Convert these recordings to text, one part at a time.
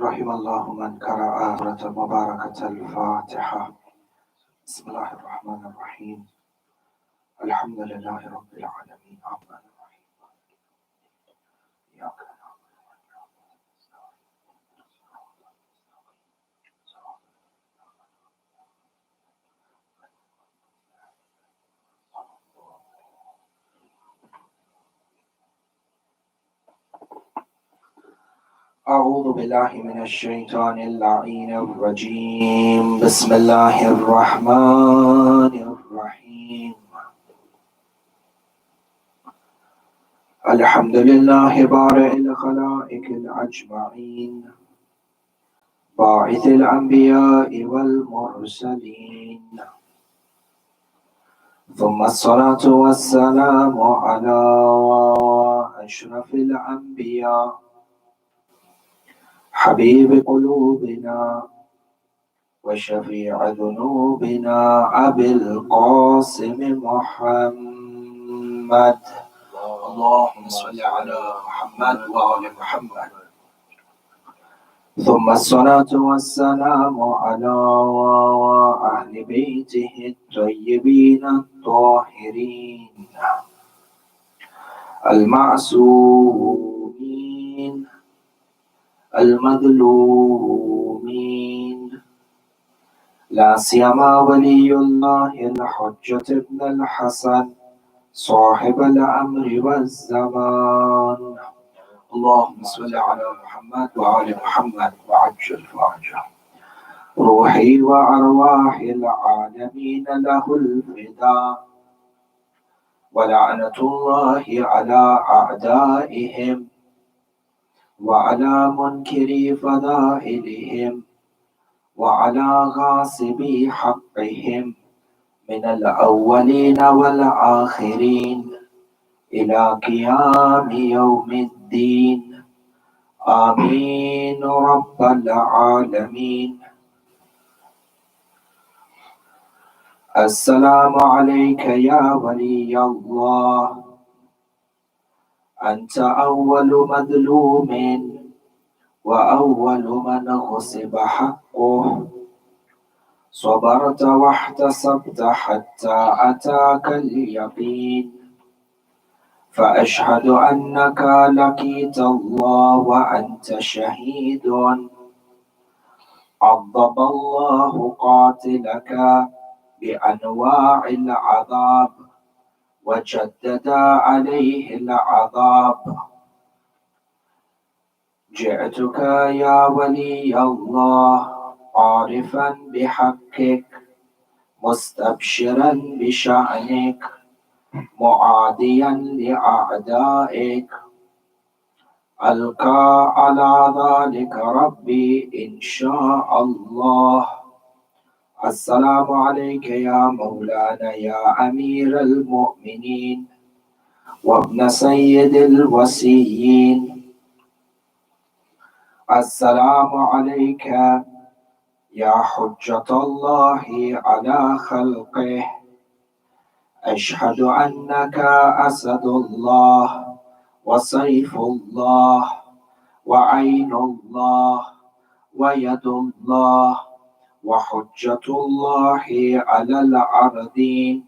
رحم الله من قرأ سورة مباركة الفاتحة. بسم الله الرحمن الرحيم. الحمد لله رب العالمين. الرحمن الرحيم. إياك نعبد وإياك نستعين. أعوذ بالله من الشيطان اللعين الرجيم. بسم الله الرحمن الرحيم. الحمد لله بارئ الخلائق الأجمعين، باعث الأنبياء والمرسلين، ثم الصلاة والسلام على أشرف الأنبياء، حبيب قلوبنا وشفيع ذنوبنا أبي القاسم محمد. اللهم صل على محمد وآل محمد. ثم الصلاة والسلام على أهل بيته الطيبين الطاهرين المعصومين المظلومين، لا سيما ولي الله الحجة ابن الحسن صاحب الأمر والزمان. اللهم صل على محمد وآل محمد وعجل فرجه. روحي وأرواح العالمين له الفداء، ولعنة الله على أعدائهم وعلى منكري فضائلهم وعلى غاصبي حقهم من الأولين والآخرين إلى قيام يوم الدين. آمين رب العالمين. السلام عليك يا ولي الله، أنت أول مظلوم وأول من غصب حقه، صبرت واحتسبت حتى أتاك اليقين، فأشهد أنك لقيت الله وأنت شهيد. عذب الله قاتلك بأنواع العذاب وجدد عليه العذاب. جئتك يا ولي الله عارفا بحقك، مستبشرا بشأنك، معاديا لأعدائك. ألقى على ذلك ربي إن شاء الله. السلام عليك يا مولانا يا أمير المؤمنين وابن سيد الوصيين. السلام عليك يا حجة الله على خلقه. أشهد أنك أسد الله وسيف الله وعين الله ويد الله وحجة الله على الأرضين.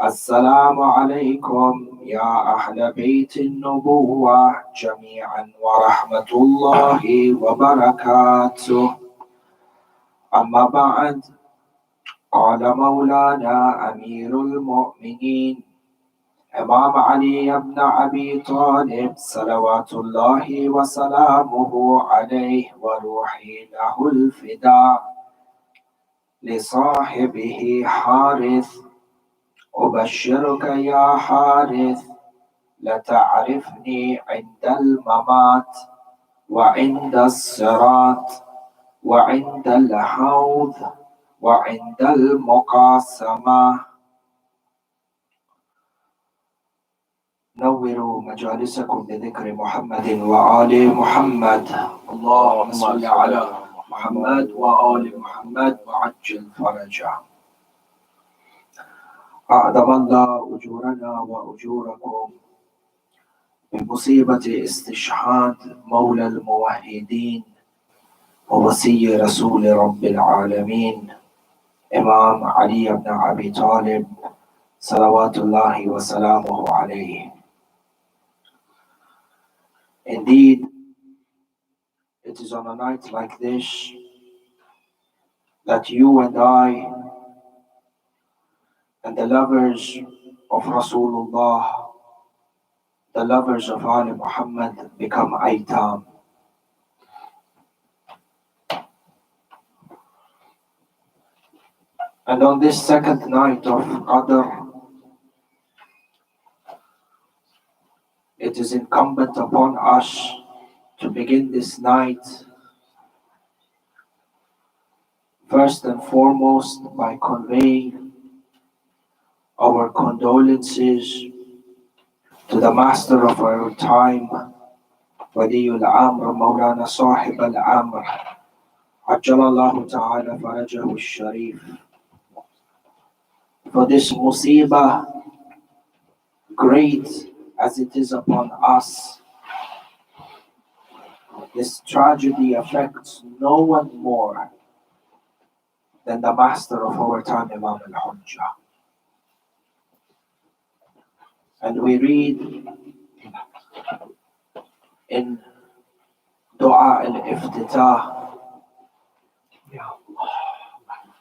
السلام عليكم يا أهل بيت النبوة جميعا ورحمة الله وبركاته. أما بعد، قال مولانا أمير المؤمنين إمام علي بن أبي طالب صلوات الله وسلامه عليه وروحي له الفداء لصاحبه حارث: أبشرك يا حارث، لتعرفني عند الممات وعند الصراط وعند الحوض وعند المقاسمة. نوروا مجالسكم بذكر محمد وآل محمد. اللهم صل على محمد وآل محمد وعجل فرجه. أعظم الله أجورنا وأجوركم بمصيبة استشهاد مولى الموحدين ووصي رسول رب العالمين Imam Ali ibn Abi Talib Salawatullahi wa salamuhu alayhi. Indeed, it is on a night like this that you and I and the lovers of Rasulullah, the lovers of Ali Muhammad become aitam. And on this second night of Qadr, it is incumbent upon us to begin this night first and foremost by conveying our condolences to the master of our time, Waliul Amr, Mawlana Sahib al-Amr, Ajjalallahu Ta'ala Farajahu Sharif, for this musibah, great as it is upon us. This tragedy affects no one more than the master of our time, Imam al-Hujjah. And we read in Dua al-Iftitah,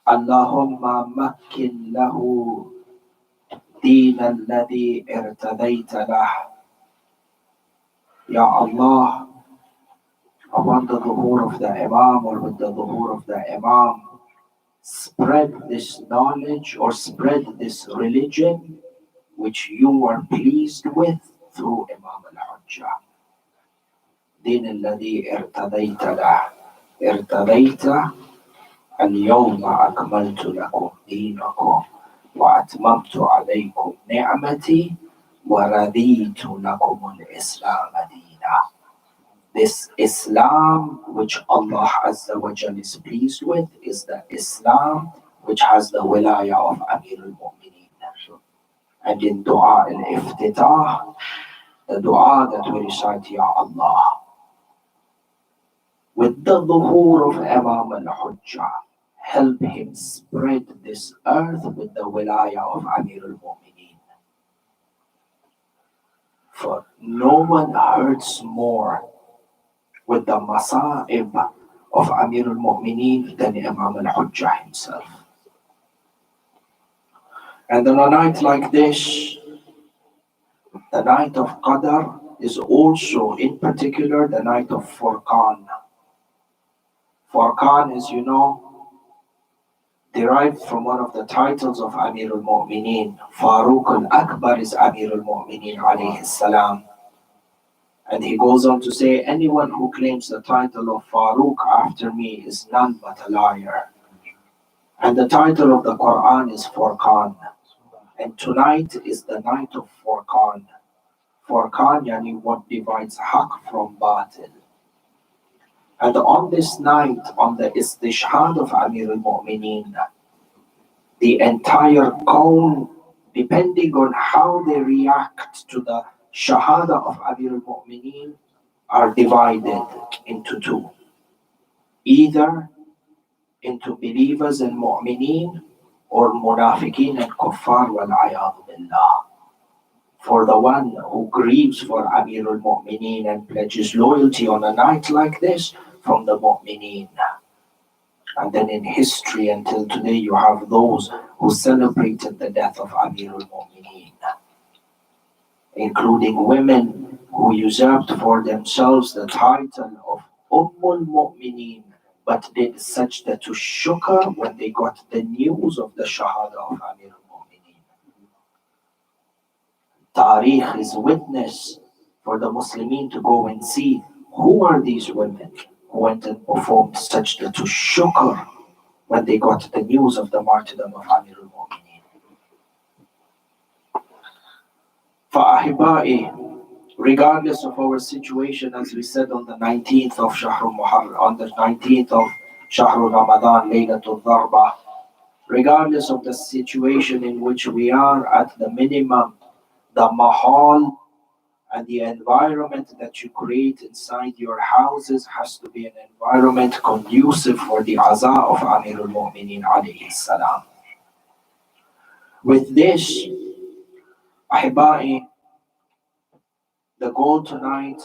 Allahumma makkin lahu دين الذي ارتضيت له. Ya Allah, upon the dhuhur of the Imam or with the dhuhur of the Imam, spread this knowledge or spread this religion which you were pleased with through Imam al-Hujjah. دين الذي ارتضيت له. ارتضيت اليوم أكملت لكم دينكم وأتممت عليكم نعمتي وَرَضِيتُ لَكُمُ الْإِسْلَامَ دِينًا. This Islam which Allah Azza wa Jal is pleased with is the Islam which has the wilayah of Amir al-Mu'mineen. And in Dua al-Iftitah, the dua that we recite, Ya Allah, with the dhuhur of Imam al-Hujjah, help him spread this earth with the wilayah of Amir al-Mu'mineen. For no one hurts more with the masa'ib of Amir al-Mu'mineen than Imam al-Hujjah himself. And on a night like this, the night of Qadr is also in particular the night of Furqan. Furqan is, derived from one of the titles of Amir al-Mu'mineen. Faruq al-Akbar is Amir al-Mu'mineen alayhi salam. And he goes on to say, anyone who claims the title of Faruq after me is none but a liar. And the title of the Quran is Furqan. And tonight is the night of Furqan. Furqan, yani what divides haq from batil. And on this night, on the istishhad of Amir al-Mu'mineen, the entire kawn, depending on how they react to the shahada of Amir al-Mu'mineen, are divided into two. Either into believers and mu'mineen, or munafiqeen and kuffar wal-ayadu billah. For the one who grieves for Amir al-Mu'mineen and pledges loyalty on a night like this, from the mu'mineen. And then in history until today you have those who celebrated the death of Amir al-Mu'mineen, including women who usurped for themselves the title of al-Mu'mineen, but did sajda to shukr when they got the news of the shahada of Amir al-Mu'mineen. Tariq is witness for the Muslimin to go and see who are these women who went and performed sajda to shukr when they got the news of the martyrdom of Amir al-Mu'mineen. فَأَحِبَائِ, regardless of our situation, as we said on the 19th of Shahr Muharram, on the 19th of Shahr Ramadan, Laylatul Dharba, regardless of the situation in which we are, at the minimum, the mahal And the environment that you create inside your houses has to be an environment conducive for the aza of Amir al-Mu'mineen alayhi salam. With this, Ahibai, the goal tonight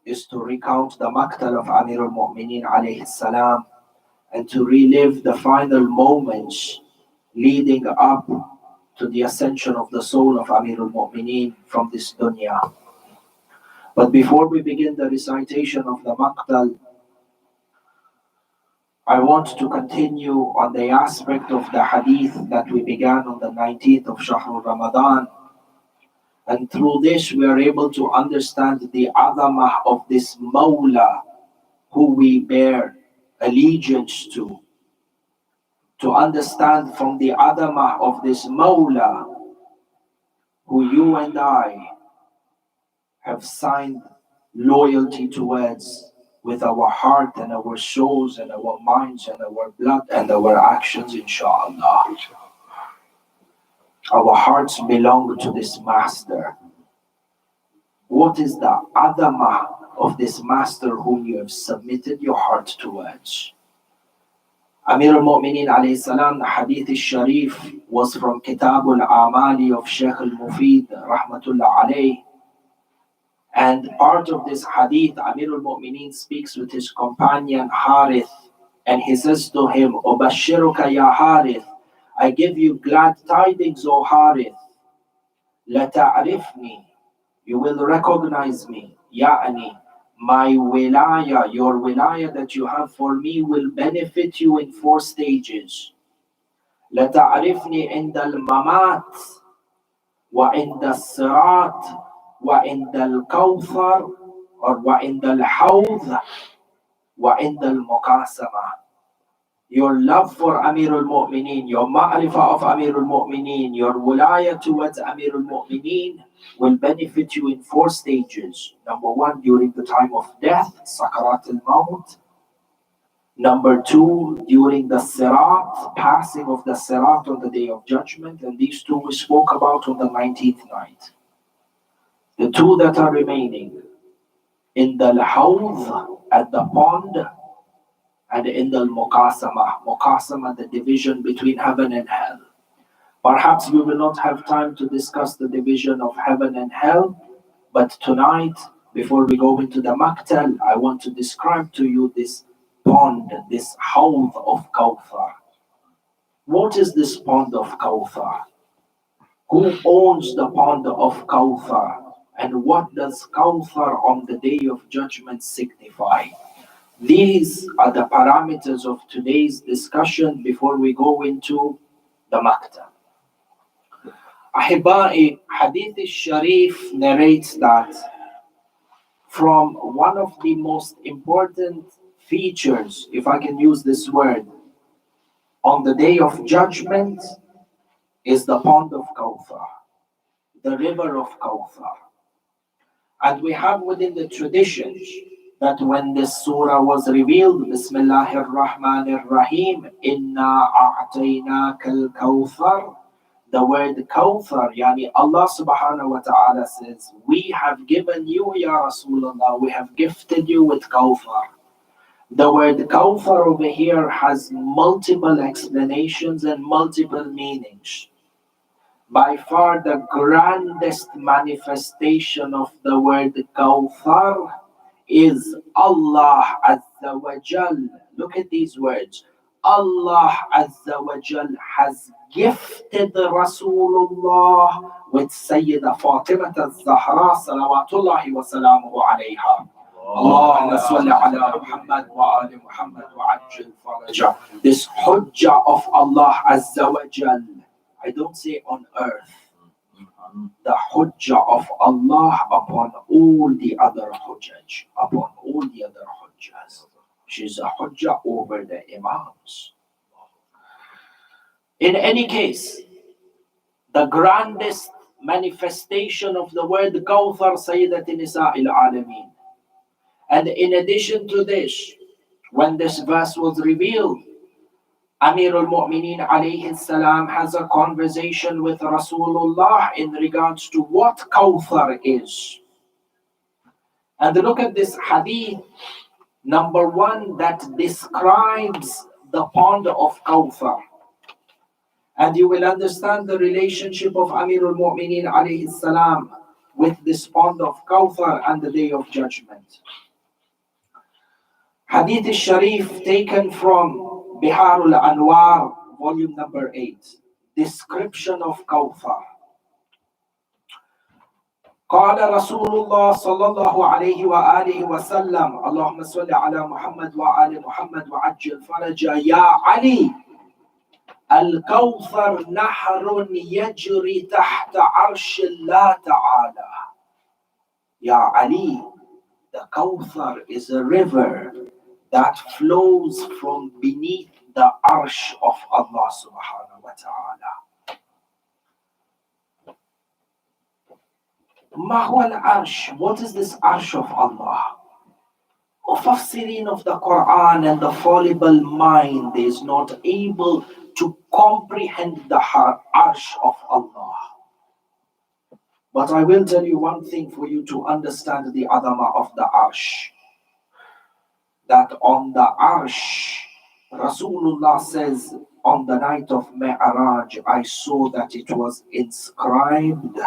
is to recount the Maqtal of Amir al-Mu'mineen alayhi salam and to relive the final moments leading up to the ascension of the soul of Amir al-Mu'mineen from this dunya. But before we begin the recitation of the Maqtal, I want to continue on the aspect of the hadith that we began on the 19th of Shahr Ramadan. And through this we are able to understand the azamah of this Mawla who we bear allegiance to. To understand from the azamah of this Mawla who you and I have signed loyalty towards with our heart and our souls and our minds and our blood and our actions, inshallah. Our hearts belong to this master. What is the azamah of this master whom you have submitted your heart towards? Amir al-Mu'mineen alayhi salam, the hadith al-sharif was from Kitab al-Amali of Sheikh al-Mufid rahmatullah alayh. And part of this hadith, Amir al-Mu'mineen speaks with his companion Harith, and he says to him, "Ubashiruka ya Harith, I give you glad tidings, O Harith. La ta'rifni, you will recognize me. Ya'ni, my wilaya, your wilaya that you have for me will benefit you in 4 stages. La ta'rifni inda al-mamat, wa inda al-sirat, وعند الكوثر or وعند الحوض وعند المقاسمة. Your love for Amir al-Mu'mineen, your ma'rifah of Amir al-Mu'mineen, your wilaya towards Amir al-Mu'mineen will benefit you in 4 stages. Number 1, during the time of death, Sakarat al-Maut. Number 2, during the Sirat, passing of the Sirat on the Day of Judgment. And these 2 we spoke about on the 19th night. The 2 that are remaining, in the Hawd, at the pond, and in the Muqasama. Muqasama, the division between heaven and hell. Perhaps we will not have time to discuss the division of heaven and hell, but tonight, before we go into the Maqtal, I want to describe to you this pond, this Hawd of Kawthar. What is this pond of Kawthar? Who owns the pond of Kawthar? And what does Kawthar on the Day of Judgment signify? These are the parameters of today's discussion before we go into the Maqtal. Ahibai, Hadith al-Sharif narrates that from one of the most important features, if I can use this word, on the Day of Judgment is the pond of Kawthar, the river of Kawthar. And we have within the traditions that when this surah was revealed, Bismillahir Rahmanir Rahim, Inna a'tainaka al-Kawthar, the word Kawthar, yani Allah subhanahu wa ta'ala says, we have given you, Ya Rasulullah, we have gifted you with Kawthar. The word Kawthar over here has multiple explanations and multiple meanings. By far the grandest manifestation of the word Kawthar is Allah Azza wa Jal. Look at these words. Allah Azza wa Jal has gifted Rasulullah with Sayyida Fatima al-Zahra salawatullahi wa salamuhu alayha. Allahumma salli ala Muhammad wa ali Muhammad wa ajil faraja. This hujjah of Allah Azza wa Jal, I don't say on earth, the hujjah of Allah upon all the other hujjahs, upon all the other hujjahs. She's a hujjah over the imams. In any case, the grandest manifestation of the word Kawthar, Sayyidat Nisa'il Alameen. And in addition to this, when this verse was revealed, Amir al-Mu'mineen alayhi salam has a conversation with Rasulullah in regards to what Kawthar is. And look at this hadith, number one, that describes the pond of Kawthar. And you will understand the relationship of Amir al-Mu'mineen alayhi salam with this pond of Kawthar and the Day of Judgment. Hadith al-Sharif taken from Bihar al-Anwar, volume number 8. Description of Kawthar. قال رسول الله صلى الله عليه وآله وسلم اللهم صل على محمد وآل محمد وعجل فرجا يا علي الكوثر نهر يجري تحت عرش الله تعالى. Ya Ali, the Kawthar is a river that flows from beneath the arsh of Allah subhanahu wa ta'ala. Mahwal arsh, what is this arsh of Allah? Mufassirin of the Quran and the fallible mind is not able to comprehend the arsh of Allah. But I will tell you one thing for you to understand the adama of the arsh. That on the arsh, Rasulullah says, on the night of Mi'raj, I saw that it was inscribed,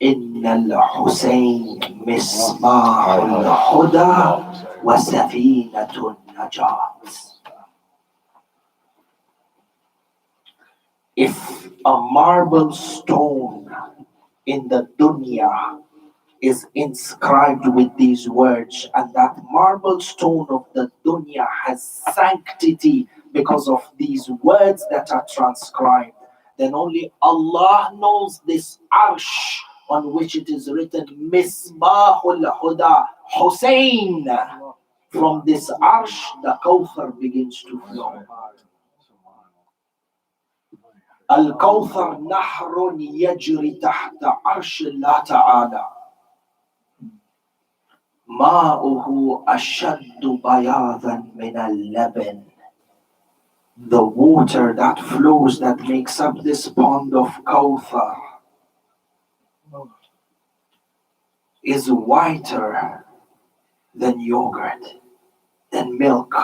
إن الحسين مصباح الهدى وسفينة النجاة. If a marble stone in the dunya is inscribed with these words, and that marble stone of the dunya has sanctity because of these words that are transcribed, then only Allah knows this arsh on which it is written Misbahul Huda Hussein. From this arsh, the Kawthar begins to flow. Al-Kawthar nahrun yajri tahta arsh Allah ta'ala. Ma'uhu ashaddu bayadan min al-laban. The water that flows, that makes up this pond of Kawthar, is whiter than yogurt, than milk.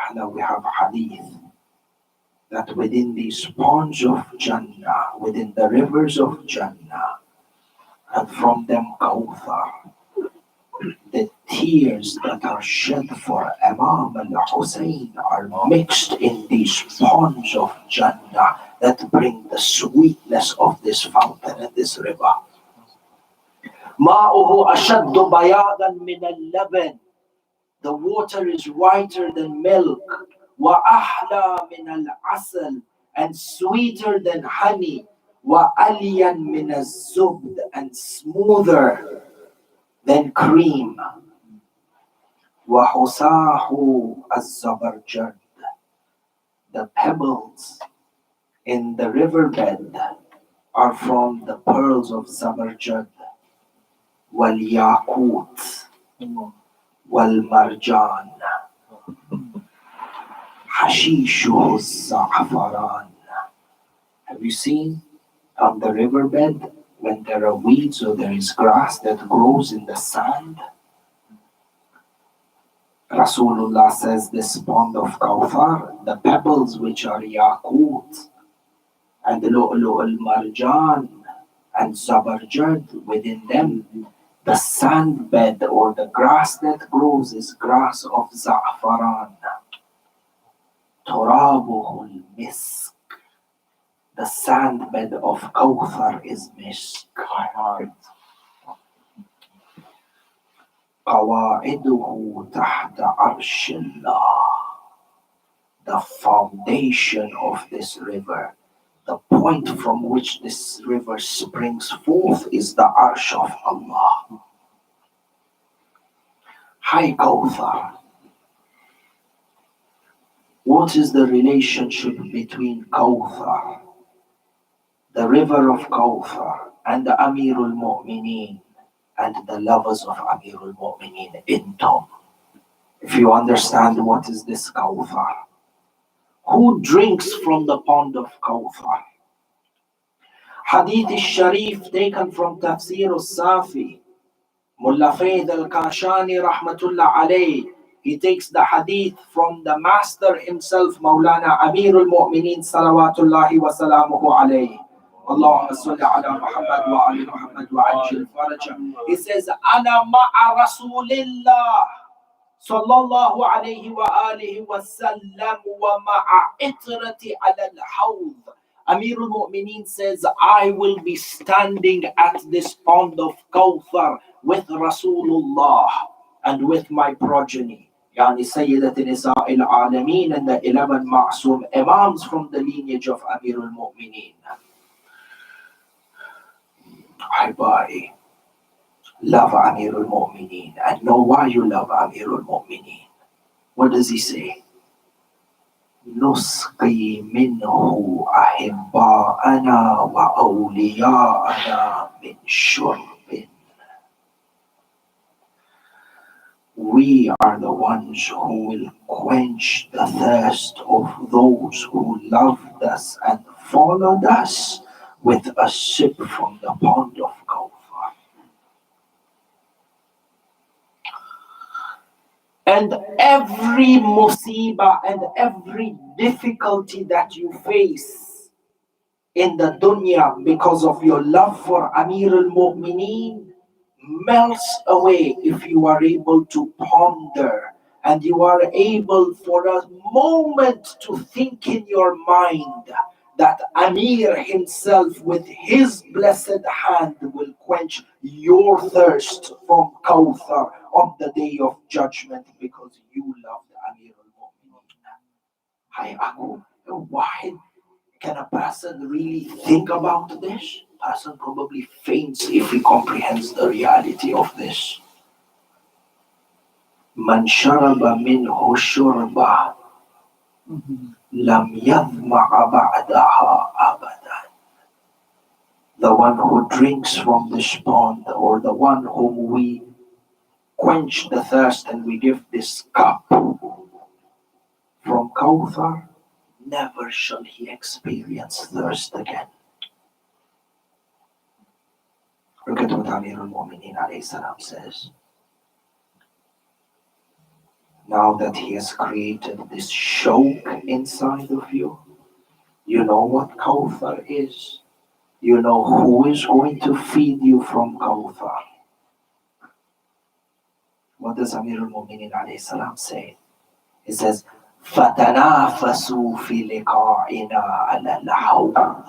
And now we have hadith that within these ponds of Jannah, within the rivers of Jannah, and from them Kawthar, the tears that are shed for Imam al-Hussein are mixed in these ponds of Jannah that bring the sweetness of this fountain and this river. Ma'uhu ashaddu bayadan min al-laban. The water is whiter than milk. Wa ahla min al-asal, and sweeter than honey. Wa aliyan min az-zubd, and smoother than cream. Wa husahu az-zabarjad. The pebbles in the riverbed are from the pearls of Zabarjad. Wal Yaqut wal Marjan Hashishu Za'afaran. Have you seen on the riverbed when there are weeds or there is grass that grows in the sand? Rasulullah says this pond of Kawthar, the pebbles which are Yaqut and Lu'lu al-Marjan and Zabarjad, within them the sand bed or the grass that grows is grass of Za'afaran. Turabuhul misk. The sand bed of Kawthar is misk. Qawa'iduhu tahta arshillah. The foundation of this river, the point from which this river springs forth, is the arsh of Allah. Hi Kawthar. What is the relationship between Kawthar, the river of Kawthar, and the Amir al-Mu'mineen and the lovers of Amir al-Mu'mineen in Tom? If you understand what is this Kawthar, who drinks from the pond of Kawthar? Hadith al-Sharif taken from Tafsir al-Safi. Mullah Faid al-Kashani rahmatullah alayh. He takes the hadith from the master himself, Maulana Amir al-Mu'mineen salawatullahi wa salamuhu alayhi. Allahumma salli ala Muhammad wa ali Muhammad wa ajil faraja. He says, Ana ma'a Rasulillah sallallahu alayhi wa alihi wa sallam wa ma'a itrati ala al-hawd. Amir al-Mu'mineen says, I will be standing at this pond of Kawthar with Rasulullah and with my progeny. Yani Sayyidat Nisa al-Alameen and the 11 Ma'soom Imams from the lineage of Amir al-Mu'mineen. Ahibbai, love Amir al-Mu'mineen and know why you love Amir al-Mu'mineen. What does he say? نسقي منه أحباءنا وأولياءنا من شرب. We are the ones who will quench the thirst of those who loved us and followed us with a sip from the pond of Kawthar. And every musibah and every difficulty that you face in the dunya because of your love for Amir al-Mu'mineen melts away if you are able to ponder and you are able for a moment to think in your mind that Amir himself with his blessed hand will quench your thirst from Kawthar on the day of judgment because you loved Amir al-Mu'mineen. Why can a person really think about this? A person probably faints if he comprehends the reality of this. Man sharaba minhu shurba lam yadma'a ba'daha abadan. The one who drinks from this pond, or the one whom we quench the thirst and we give this cup from Kawthar, never shall he experience thirst again. Look at what Amir al-Mu'mineen alayhi salam says. Now that he has created this shawk inside of you, you know what Kawthar is. You know who is going to feed you from Kawthar. What does Amir al-Mu'mineen alayhi salam say? He says, فَتَنَافَسُوا فِي لِقَاعِنَا عَلَى الْحَوْضِ.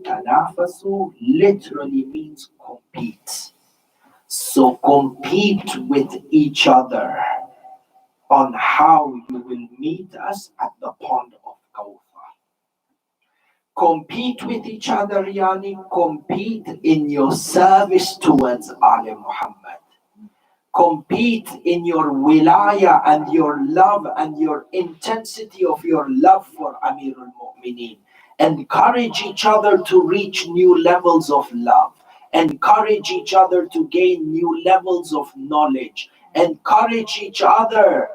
Tanafasu literally means compete. So compete with each other on how you will meet us at the pond of Kawthar. Compete with each other, yani compete in your service towards Ali Muhammad. Compete in your wilaya and your love and your intensity of your love for Amir al-Mu'mineen. Encourage each other to reach new levels of love. Encourage each other to gain new levels of knowledge. Encourage each other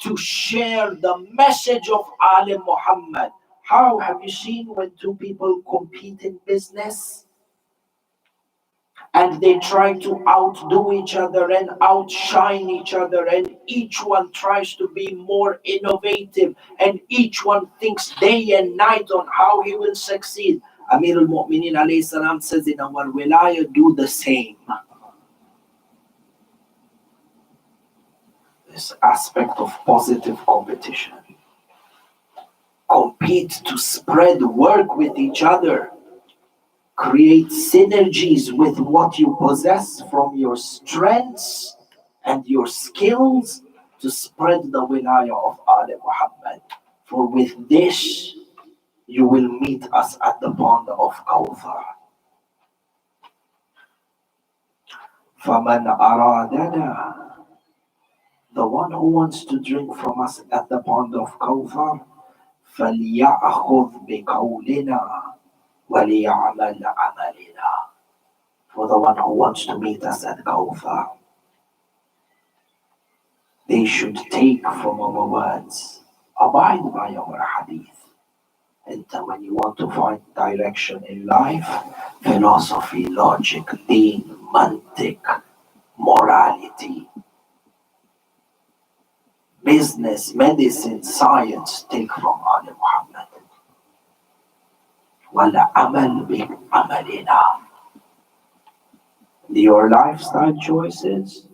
to share the message of Ali Muhammad. How have you seen when two people compete in business? And they try to outdo each other and outshine each other, and each one tries to be more innovative, and each one thinks day and night on how he will succeed. Amir al-Mu'mineen alayhi salam says, in our wilaya, do the same. This aspect of positive competition. Compete to spread work with each other. Create synergies with what you possess from your strengths and your skills to spread the wilaya of Ali Muhammad. For with this, you will meet us at the pond of Kawthar. فَمَنْ أَرَادَنَا. The one who wants to drink from us at the pond of Kawthar, فَلْيَأْخُذْ بِقَوْلِنَا وَلِيَعْمَلْ عَمَلِنَا. For the one who wants to meet us at Kawthar, they should take from our words, abide by our hadith, And when you want to find direction in life, philosophy, logic, deen, mantik, morality, business, medicine, science, take from Ali Muhammad. Wala amal bi amalina. Your lifestyle choices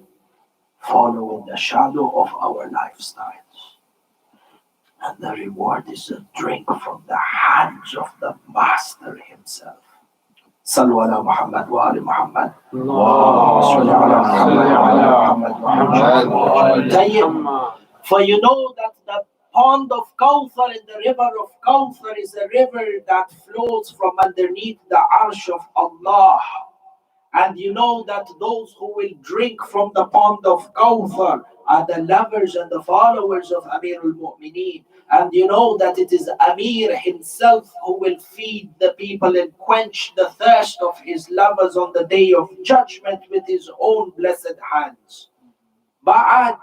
follow in the shadow of our lifestyles. And the reward is a drink from the hands of the Master himself. Sallu ala Muhammad wa ali Muhammad. Sallu ala Muhammad wa ali Muhammad. For you know that the pond of Kawthar in the river of Kawthar is a river that flows from underneath the arsh of Allah. And you know that those who will drink from the pond of Kawthar are the lovers and the followers of Amir al-Mu'mineen. And you know that it is Amir himself who will feed the people and quench the thirst of his lovers on the day of judgment with his own blessed hands. Ba'ad,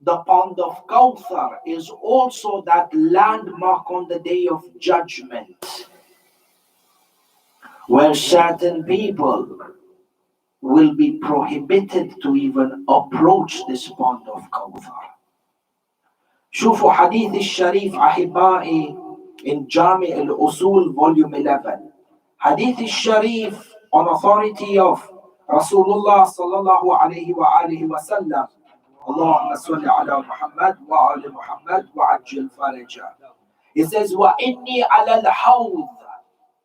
the pond of Kawthar is also that landmark on the day of judgment, where certain people will be prohibited to even approach this pond of Kawthar. شوفوا حديث الشريف أحبائي in Jami al-Usul volume 11. Hadith al-Sharif on authority of Rasulullah sallallahu alayhi wa alihi wa sallam. Allahumma salli ala Muhammad wa ali Muhammad wa ajil faraja. He says, wa inni ala al-hawd.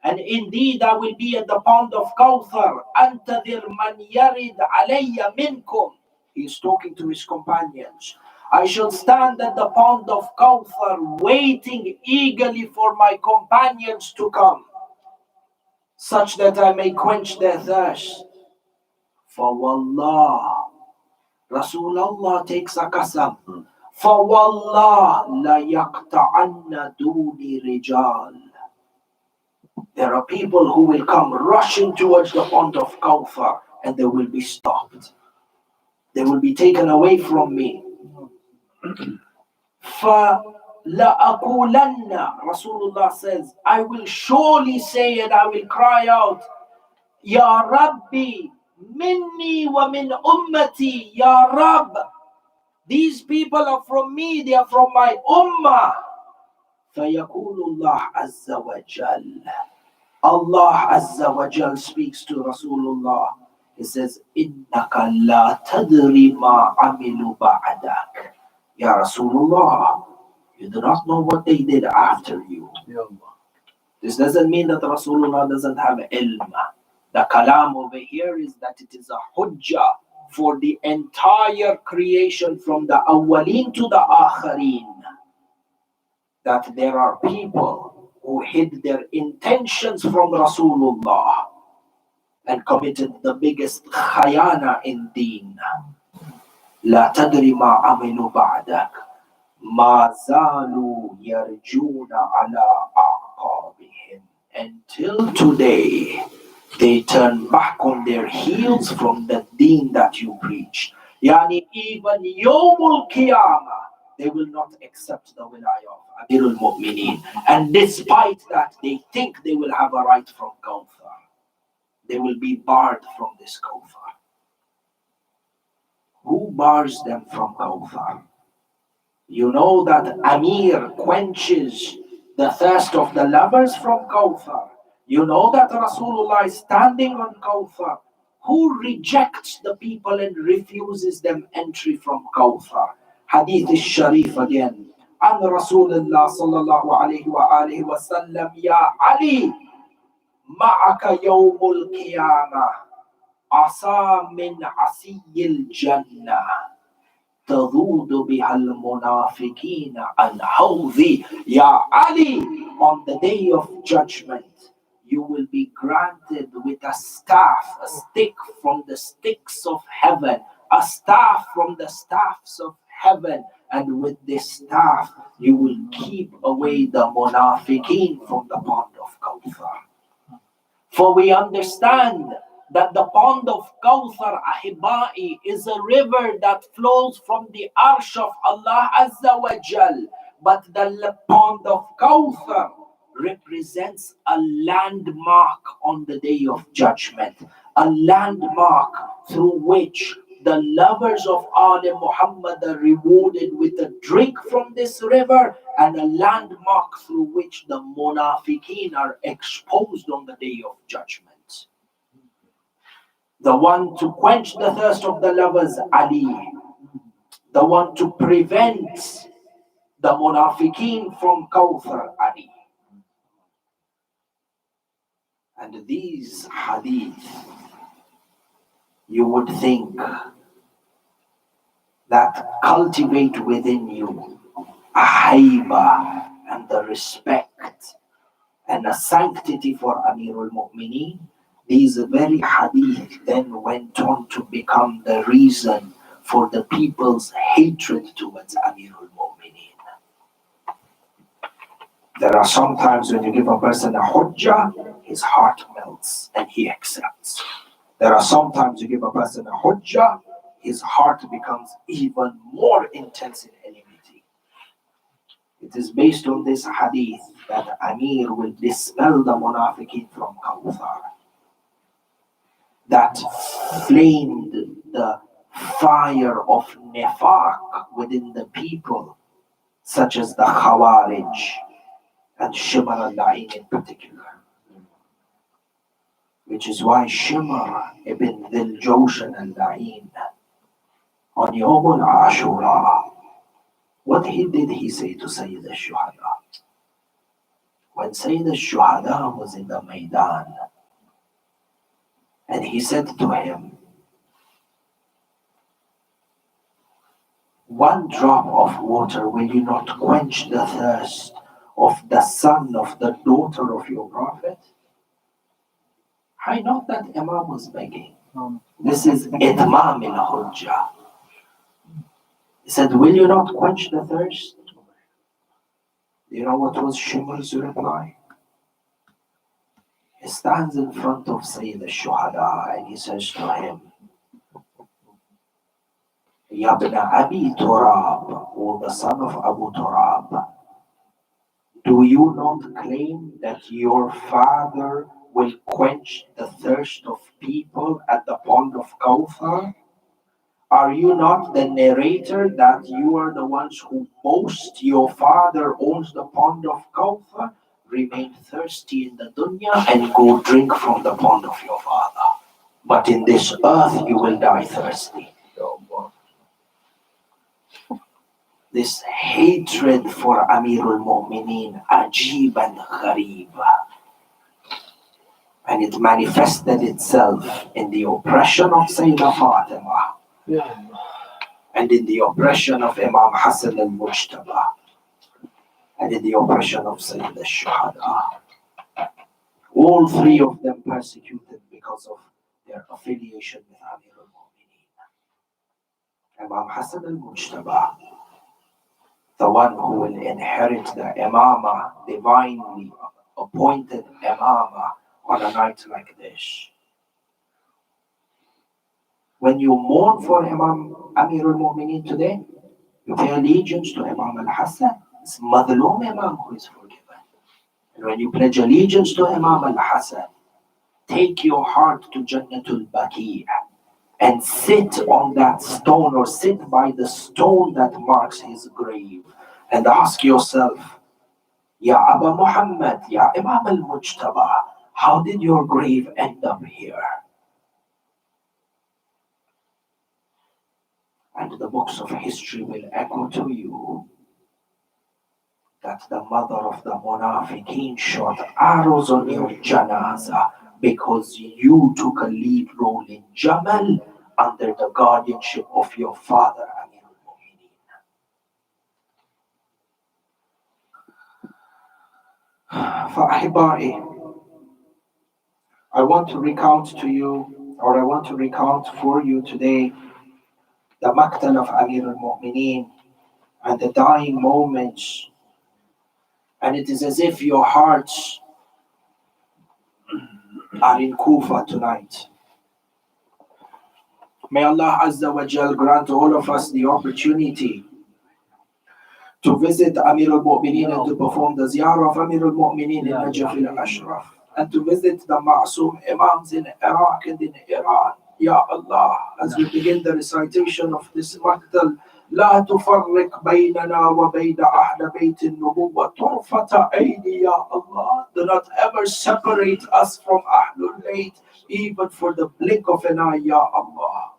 And indeed I will be at the pond of Kawthar. Antadir man yarid alayya minkum. He's talking to his companions. I shall stand at the pond of Kawthar waiting eagerly for my companions to come, such that I may quench their thirst. For wallah, Rasulullah takes a qasam. For wallah, la yaqta'anna duni rijal. There are people who will come rushing towards the pond of Kawthar and they will be stopped. They will be taken away from me. فَلَأَقُولَنَّ Rasulullah says, I will surely say and I will cry out, Ya Rabbi, minni wa min ummati, Ya Rabb. These people are from me, they are from my ummah. فَيَقُولُ اللَّهُ عَزَّ وَجَلَّ. Allah Azza wa Jal speaks to Rasulullah. He says, Innaka la tadri ma amilu ba'adak. Ya Rasulullah, you do not know what they did after you. This doesn't mean that Rasulullah doesn't have ilm. The kalam over here is that it is a hujjah for the entire creation from the awwaleen to the akhareen. That there are people who hid their intentions from Rasulullah and committed the biggest khayana in deen. لا تدري ما عملوا بعدك ما زالوا يرجون على أعقابهم. Until today, they turn back on their heels from the deen that you preach. Yani even Yawmul Qiyamah, they will not accept the wilayah of Amir al-Mu'mineen. And despite that, they think they will have a right from Kawthar. They will be barred from this Kawthar. Who bars them from Kawthar? You know that Amir quenches the thirst of the lovers from Kawthar. You know that Rasulullah is standing on Kawthar. Who rejects the people and refuses them entry from Kawthar? Hadith al-Sharif again. عن رسول الله صلى الله عليه وآله وسلم يا علي معك يوم القيامة عصا من عصي الجنة تذود بها المنافقين عن حوضي. Ya Ali, on the day of judgment, you will be granted with a staff, a stick from the sticks of heaven, a staff from the staffs of heaven, and with this staff you will keep away the munafiqeen from the pond of Kawthar. For we understand that the pond of Kawthar, Ahibai, is a river that flows from the arsh of Allah Azza wa Jal. But the pond of Kawthar represents a landmark on the day of judgment, a landmark through which the lovers of Ali Muhammad are rewarded with a drink from this river, and a landmark through which the munafiqeen are exposed on the day of judgment. The one to quench the thirst of the lovers, Ali. The one to prevent the munafiqeen from Kawthar, Ali. And these hadith, you would think, that cultivate within you a haiba and the respect and a sanctity for Amirul Mu'mineen. These very hadith then went on to become the reason for the people's hatred towards Amirul Mu'mineen. There are sometimes when you give a person a hujjah, his heart melts and he accepts. There are sometimes you give a person a hujjah, his heart becomes even more intense in enmity. It is based on this hadith that Amir will dispel the munafiqeen from Kawthar, that flamed the fire of nifaq within the people, such as the Khawarij and Shimr al-La'in in particular. Which is why Shimr ibn Dhil Jawshan al-La'in on Yawm al-Ashura, what did he say to Sayyid al-Shuhada? When Sayyid al-Shuhada was in the Maidan, and he said to him, one drop of water, will you not quench the thirst of the son of the daughter of your Prophet? I know that Imam was begging. This is Itmam al-Hujjah. He said, will you not quench the thirst? Do you know what was Shimr's reply? He stands in front of Sayyid al-Shuhada and he says to him, Ya ibn Abi Turab, or the son of Abu Turab, do you not claim that your father will quench the thirst of people at the pond of Kawthar? Are you not the narrator that you are the ones who boast your father owns the pond of Kawthar? Remain thirsty in the dunya and go drink from the pond of your father. But in this earth you will die thirsty. This hatred for Amirul Mu'mineen, ajib and gharib. And it manifested itself in the oppression of Sayyidah Fatima. And in the oppression of Imam Hassan al-Mujtaba. And in the oppression of Sayyid al-Shuhada. All three of them persecuted because of their affiliation with Amir al-Mu'mineen. Imam Hassan al-Mujtaba, the one who will inherit the imamah, divinely appointed imamah on a night like this. When you mourn for Imam Amir al-Mu'mineen today, you pay allegiance to Imam al-Hassan. It's Madhlum Imam who is forgiven. And when you pledge allegiance to Imam al-Hassan, take your heart to Jannatul Baqi' and sit on that stone or sit by the stone that marks his grave and ask yourself, Ya Aba Muhammad, Ya Imam al-Mujtaba, how did your grave end up here? And the books of history will echo to you that the mother of the Munafiqeen shot arrows on your janazah because you took a lead role in Jamal under the guardianship of your father, Amir al-Mu'mineen. فأحبائي, I want to recount to you, or I want to recount for you today, the Maqtal of Amir al-Mu'mineen and the dying moments. And it is as if your hearts are in Kufa tonight. May Allah Azza wa Jal grant all of us the opportunity to visit Amir al-Mu'mineen and to perform the ziyarah of Amir al-Mu'mineen in Najaf al-Ashraf, and to visit the Ma'soom Imams in Iraq and in Iran. Ya Allah, as we begin the recitation of this Maqtal, لا تفرق بيننا وبين أهل بيت النبوة طرفة عين يا Allah. Do not ever separate us from Ahlul Bayt, even for the blink of an eye, Ya Allah.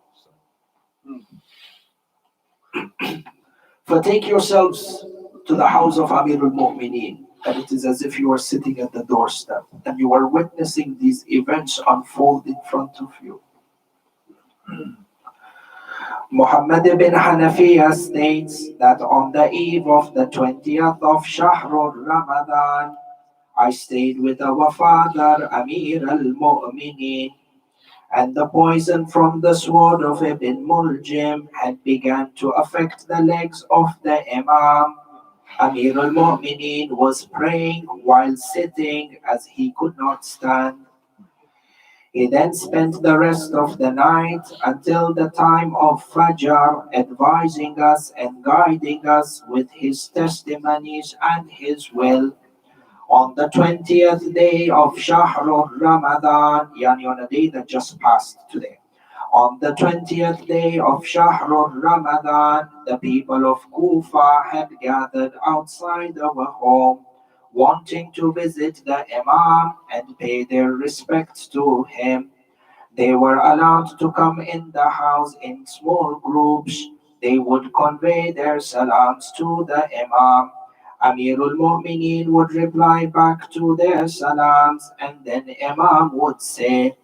Fatake yourselves to the house of Amir al-Mu'mineen, and it is as if you are sitting at the doorstep and you are witnessing these events unfold in front of you. Mohamed ibn Hanafiya states that on the eve of the 20th of Shahrul Ramadan, I stayed with our father Amir al-Mu'mineen, and the poison from the sword of Ibn Muljim had begun to affect the legs of the Imam. Amir al-Mu'mineen was praying while sitting as he could not stand. He then spent the rest of the night until the time of Fajr, advising us and guiding us with his testimonies and his will. On the 20th day of Shahrul Ramadan, yani on a day that just passed today. On the 20th day of Shahrul Ramadan, the people of Kufa had gathered outside our home, wanting to visit the Imam and pay their respects to him. They were allowed to come in the house in small groups. They would convey their salams to the Imam. Amirul Mu'mineen would reply back to their salams, and then Imam would say,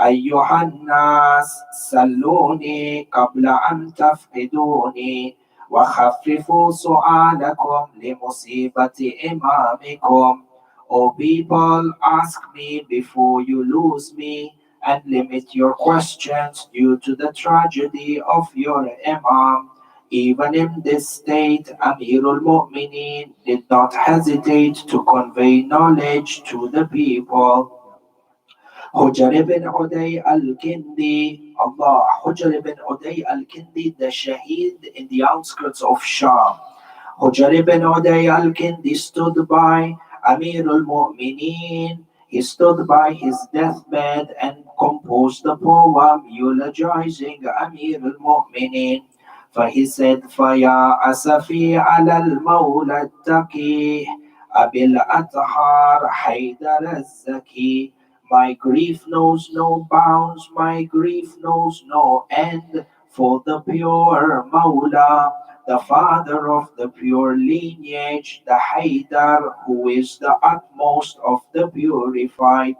أيها الناس سلوني قبل أن تفقدوني وخففوا سؤالكم لمصيبة إمامكم. O people, ask me before you lose me, and limit your questions due to the tragedy of your Imam. Even in this state, Amirul Mu'mineen did not hesitate to convey knowledge to the people. Hujr ibn Uday al-Kindi, Allah, Hujr ibn Uday al-Kindi, the Shaheed in the outskirts of Sham. Hujr ibn Uday al-Kindi stood by Amir al-Mu'mineen. He stood by his deathbed and composed a poem eulogizing Amir al-Mu'mineen. فهي said فيا أسفي على المولى التقي أبي الأطهار حيدر الزكي. My grief knows no bounds, my grief knows no end, for the pure Mawla, the father of the pure lineage, the Haydar, who is the utmost of the purified.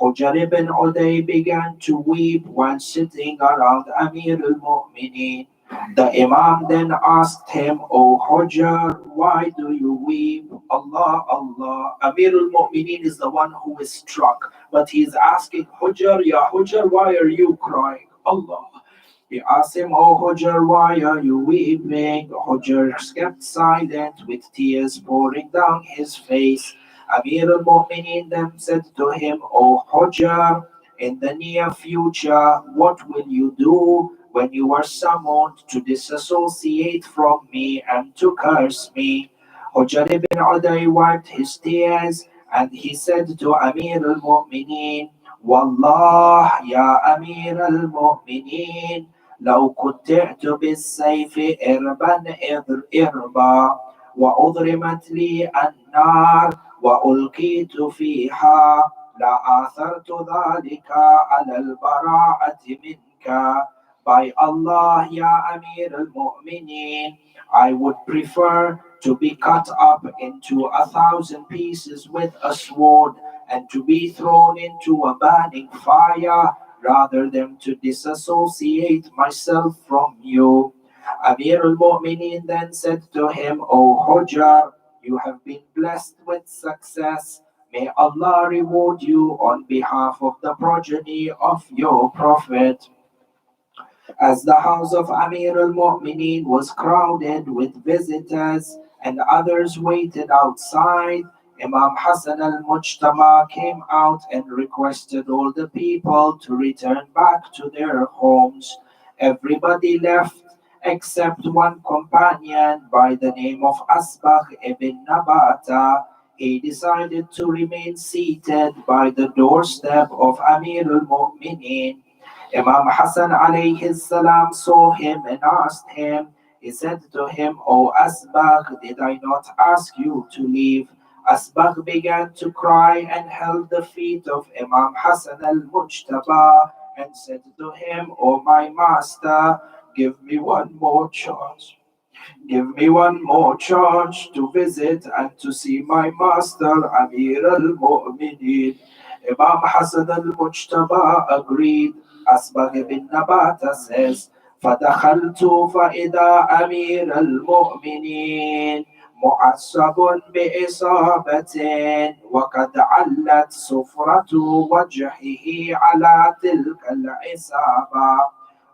Hujr ibn Uday began to weep while sitting around Amir al-Mu'mineen. The Imam then asked him, O Hujr, why do you weep? Allah, Allah. Amir al-Mu'mineen is the one who is struck, but he is asking Hujr, Ya Hujr, why are you crying? Allah. He asked him, O Hujr, why are you weeping? Hujr kept silent with tears pouring down his face. Amir al-Mu'mineen then said to him, O Hujr, in the near future, what will you do when you are summoned to disassociate from me and to curse me? Hujr ibn Uday wiped his tears and he said to Amir al-Mu'mineen, Wallah, ya Amir al-Mu'mineen, لو قطعت بالسيف إربا إربا وأضرمت لي النار وألقيت فيها لآثرت ذلك على البراءة منك. By Allah, Ya Amir al-Mu'mineen, I would prefer to be cut up into 1,000 pieces with a sword and to be thrown into a burning fire rather than to disassociate myself from you. Amir al-Mu'mineen then said to him, O Hujr, you have been blessed with success. May Allah reward you on behalf of the progeny of your Prophet. As the house of Amir al-Mu'mineen was crowded with visitors and others waited outside, Imam Hassan al-Mujtama came out and requested all the people to return back to their homes. Everybody left except one companion by the name of Asbagh ibn Nabata. He decided to remain seated by the doorstep of Amir al-Mu'mineen. Imam Hassan alayhi salam saw him and asked him. He said to him, O Asbagh, did I not ask you to leave? Asbagh began to cry and held the feet of Imam Hassan al-Mujtaba and said to him, O my master, give me one more chance. Give me one more chance to visit and to see my master Amir al-Mu'mineen. Imam Hassan al-Mujtaba agreed. Asbagh ibn Nabata says, فدخلت فإذا أمير المؤمنين معصب بإصابة وقد علت صفرة وجهه على تلك العصابة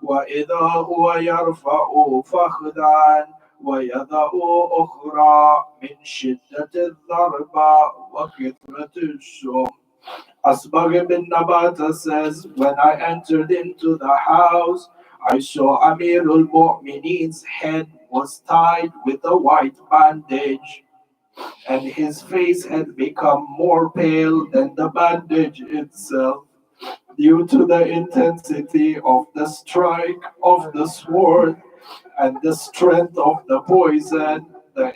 وإذا هو يرفع فخذا ويضع أخرى من شدة الضربة وكثرة الشم. Asbagh ibn Nabata says, when I entered into the house, I saw Amir al-Mu'mineen's head was tied with a white bandage, and his face had become more pale than the bandage itself due to the intensity of the strike of the sword and the strength of the poison. The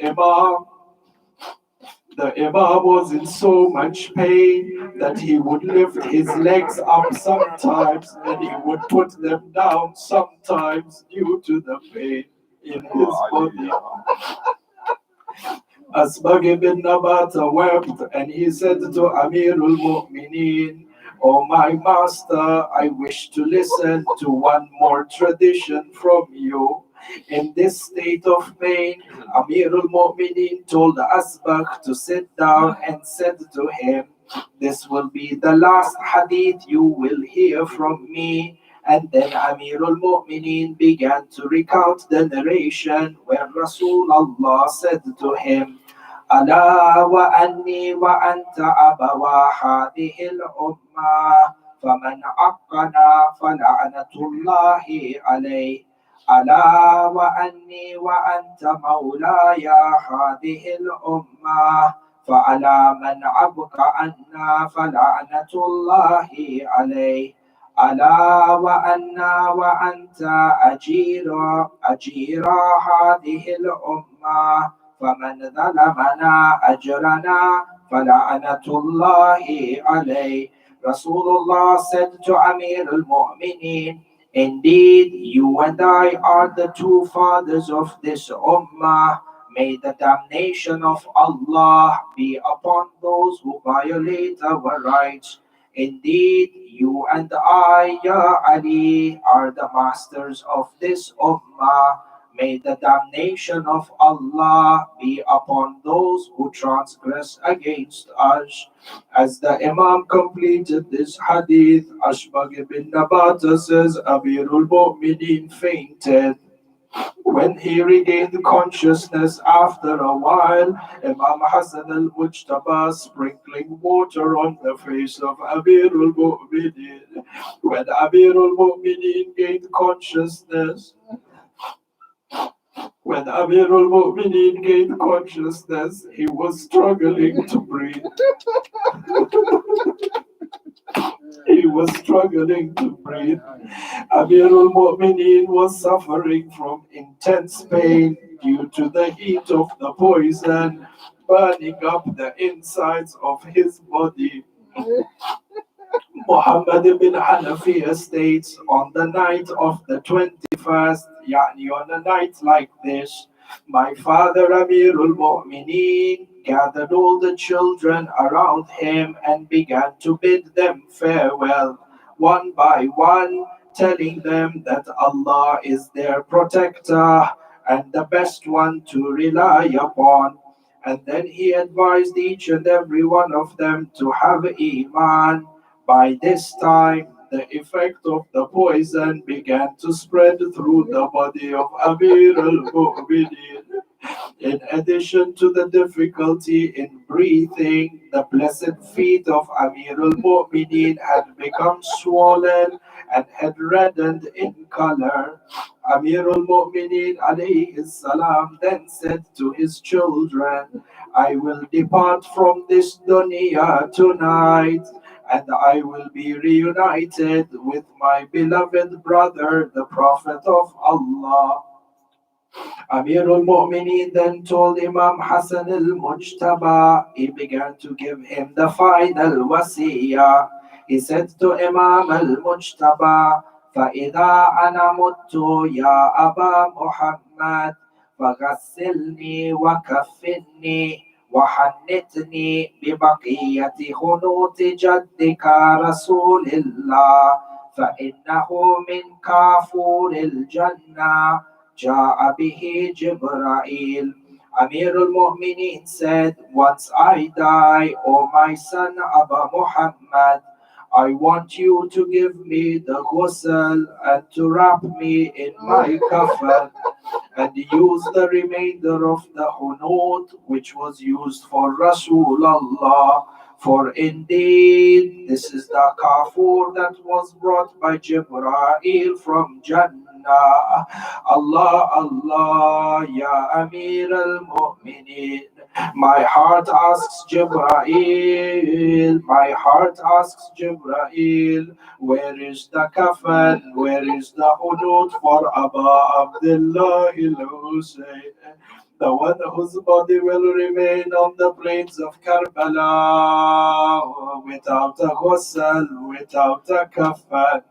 Imam was in so much pain that he would lift his legs up sometimes and he would put them down sometimes due to the pain in his body. Asbagh ibn Nabata wept and he said to Amir al-Mu'mineen, O my master, I wish to listen to one more tradition from you. In this state of pain, Amir al-Mu'mineen told Asbagh to sit down and said to him, this will be the last hadith you will hear from me. And then Amir al-Mu'mineen began to recount the narration where Rasulullah said to him, ألا وأني وأنت أبوا هذه الأمة فمن عقنا فلعنة الله عليه ألا وأني وأنت مولاي هذه الأمة فعلى من عبك عنا فلعنة الله عليه ألا وأنا وأنت أجير هذه الأمة فمن ظلمنا أجرنا فلعنة الله عليه. Rasulullah said to Amir al-Mu'mineen, indeed, you and I are the two fathers of this ummah. May the damnation of Allah be upon those who violate our rights. Indeed, you and I, Ya Ali, are the masters of this ummah. May the damnation of Allah be upon those who transgress against us. As the Imam completed this hadith, Ashbagh ibn Nabata says Amirul Mu'mineen fainted. When he regained consciousness after a while, Imam Hassan al-Mujtaba sprinkling water on the face of Amirul Mu'mineen. When Amirul Mu'mineen gained consciousness, when Amir al-Mu'mineen gained consciousness, he was struggling to breathe. He was struggling to breathe. Amir al-Mu'mineen was suffering from intense pain due to the heat of the poison burning up the insides of his body. Mohamed ibn Hanafiya states, on the night of the 21st, yani on a night like this, my father Amir al-Mu'mineen gathered all the children around him and began to bid them farewell, one by one, telling them that Allah is their protector and the best one to rely upon. And then he advised each and every one of them to have Iman. By this time, the effect of the poison began to spread through the body of Amir al-Mu'mineen. In addition to the difficulty in breathing, the blessed feet of Amir al-Mu'mineen had become swollen and had reddened in color. Amir al-Mu'mineen alayhi salam then said to his children, I will depart from this dunya tonight, and I will be reunited with my beloved brother, the Prophet of Allah. Amir al-Mu'mineen then told Imam Hassan al-Mujtaba, he began to give him the final wasiyah. He said to Imam al-Mujtaba, فَإِذَا أَنَا مُتُّ يَا أَبَا مُحَمَّدٍ فَغَسِّلْنِي وَكَفِّنِّي وحنتني ببقية خنوط جدك رسول الله فإنه من كافور الجنة جاء به جبرائيل. Amir al-Mu'mineen said, once I die, O my son Abba Muhammad, I want you to give me the ghusl and to wrap me in my coffin and use the remainder of the hunut which was used for Rasulullah. For indeed, this is the kafur that was brought by Jibreel from Jannah. Allah, Allah, Ya Amir al-Mu'mineen. My heart asks Jibreel, my heart asks Jibreel, where is the kafan, where is the hudud for Aba Abdullah al-Hussein, the one whose body will remain on the plains of Karbala without a ghusl, without a kafan.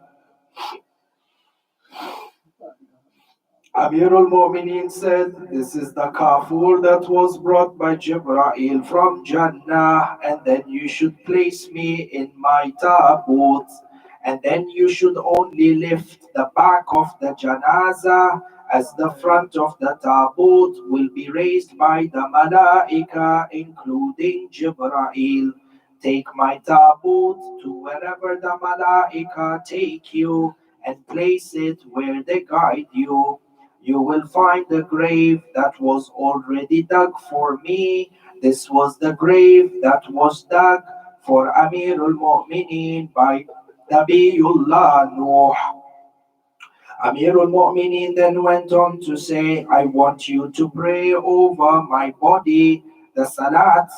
Amir al-Mu'mineen said, this is the kafur that was brought by Jibreel from Jannah, and then you should place me in my tabut, and then you should only lift the back of the janaza, as the front of the tabut will be raised by the malaika, including Jibreel. Take my tabut to wherever the malaika take you, and place it where they guide you. You will find the grave that was already dug for me. This was the grave that was dug for Amir al-Mu'mineen by Nabiullah Nuh. Amir al-Mu'mineen then went on to say, I want you to pray over my body, the salat,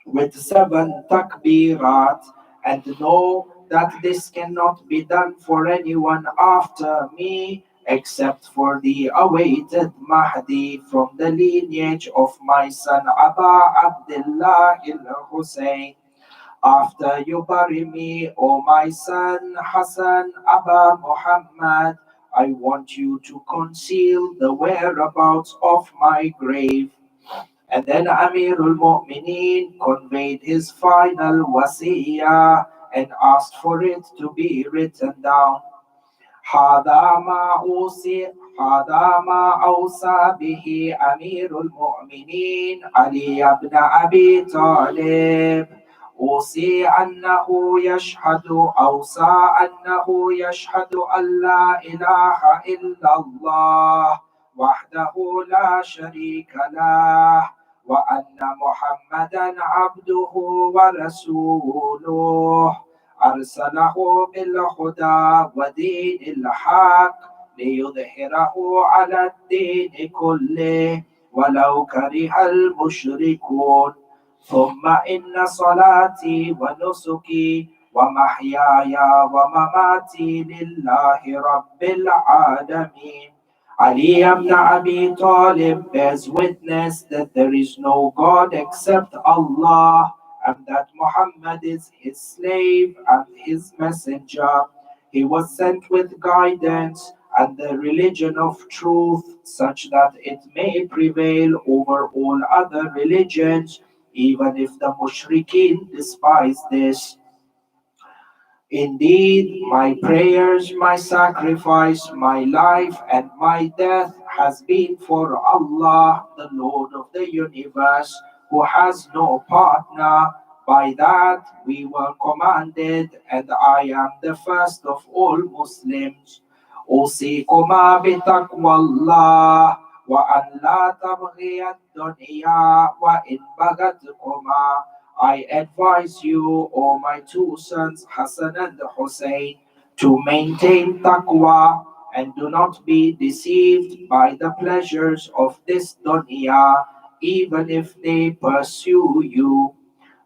with 7 takbirat, and know that this cannot be done for anyone after me except for the awaited Mahdi from the lineage of my son Abba Abdullah al-Hussein. After you bury me, O my son Hassan Abba Muhammad, I want you to conceal the whereabouts of my grave. And then Amir al-Mu'mineen conveyed his final wasiyah and asked for it to be written down. هذا ما أوصي هذا ما أوصى به أمير المؤمنين علي بن أبي طالب. أوصى أنه يشهد أن لا إله إلا الله وحده لا شريك له وأن محمدا عبده ورسوله أرسله بالهدى ودين الحق ليظهره على الدين كله ولو كره المشركون. ثم إن صلاتي ونسكي ومحياي ومماتي لله رب العالمين. Ali ibn Abi Talib bears witness that there is no God except Allah, and that Muhammad is his slave and his messenger. He was sent with guidance and the religion of truth, such that it may prevail over all other religions, even if the mushrikeen despise this. Indeed, my prayers, my sacrifice, my life, and my death has been for Allah, the Lord of the universe, who has no partner. By that we were commanded, and I am the first of all Muslims. أوصيكما بتقوى الله وأن لا تبغي الدنيا وإن بغتكما. I advise you, O my two sons Hassan and Hussein, to maintain taqwa and do not be deceived by the pleasures of this dunya, even if they pursue you.